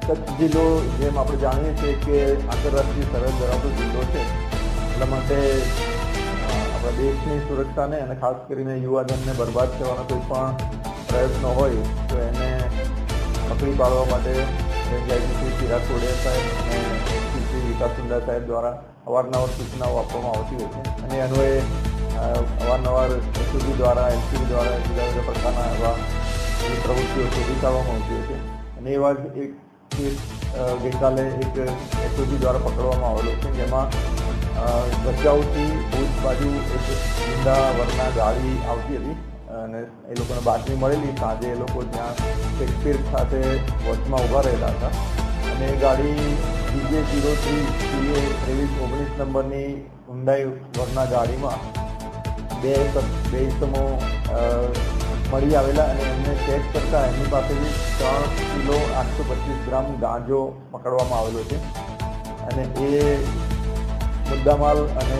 કચ્છ જિલ્લો જેમ આપણે જાણીએ છીએ કે આંતરરાષ્ટ્રીય સરહદ ધરાવતો જિલ્લો છે, એટલા માટે આપણા દેશની સુરક્ષાને અને ખાસ કરીને યુવાધનને બરબાદ કરવાના કોઈ પણ પ્રયત્નો હોય તો એને પકડી પાડવા માટે રેન્જ આઈજીપી ચિરાગ ટોડિયા સાહેબ અને એસપી વિકાસ સુંદા સાહેબ દ્વારા અવારનવાર સૂચનાઓ આપવામાં આવતી હોય છે અને અન્વયે અવારનવાર એસઓજી દ્વારા એલસીબી દ્વારા જુદા જુદા પ્રકારના એવા પ્રવૃત્તિઓ શોધી કાઢવામાં આવતી હોય છે અને એવા જ એક કેસ ગઈકાલે એક એસઓજી દ્વારા પકડવામાં આવેલો છે, જેમાં ભચાઉથી ભુજ બાજુ એક ઊંડા વર્ગના ગાડી આવતી હતી અને એ લોકોને બાતમી મળેલી સાંજે એ લોકો ત્યાં શેક્સપિયર ખાતે વચમાં ઊભા રહેલા હતા અને એ ગાડી DJ03 CA2319 નંબરની ઊંડાઈ વર્ગના ગાડીમાં બે ઇસમો મળી આવેલા અને એમને ચેક કરતા એમની પાસેથી 3 કિલો 825 ગ્રામ ગાંજો પકડવામાં આવેલો છે અને એ મુદ્દામાલ અને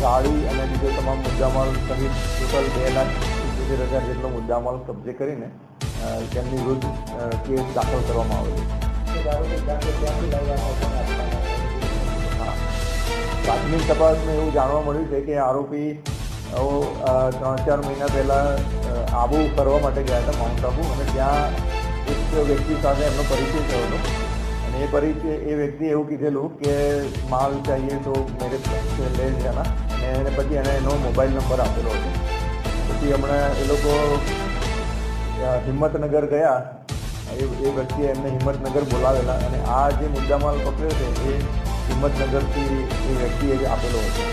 ગાડી અને બીજો તમામ મુદ્દામાલ સહિત ટોટલ 2,77,000 જેટલો મુદ્દામાલ કબજે કરીને તેમની વિરુદ્ધ કેસ દાખલ કરવામાં આવેલો છે. પ્રાથમિક તપાસમાં એવું જાણવા મળ્યું છે કે આરોપી 3-4 મહિના પહેલાં આબુ ફરવા માટે ગયા હતા, માઉન્ટ આબુ, અને ત્યાં એક વ્યક્તિ સાથે એમનો પરિચય થયો હતો અને એ વ્યક્તિ એવું કીધેલું કે માલ ચાહીએ તો મેરે લે જાના અને એને પછી એને એનો મોબાઈલ નંબર આપેલો હતો. પછી હમણાં એ લોકો હિંમતનગર ગયા, એ વ્યક્તિએ એમને હિંમતનગર બોલાવેલા અને આ જે મુદ્દામાલ પકડ્યો છે એ હિંમતનગરથી એ વ્યક્તિએ આપેલો હતો.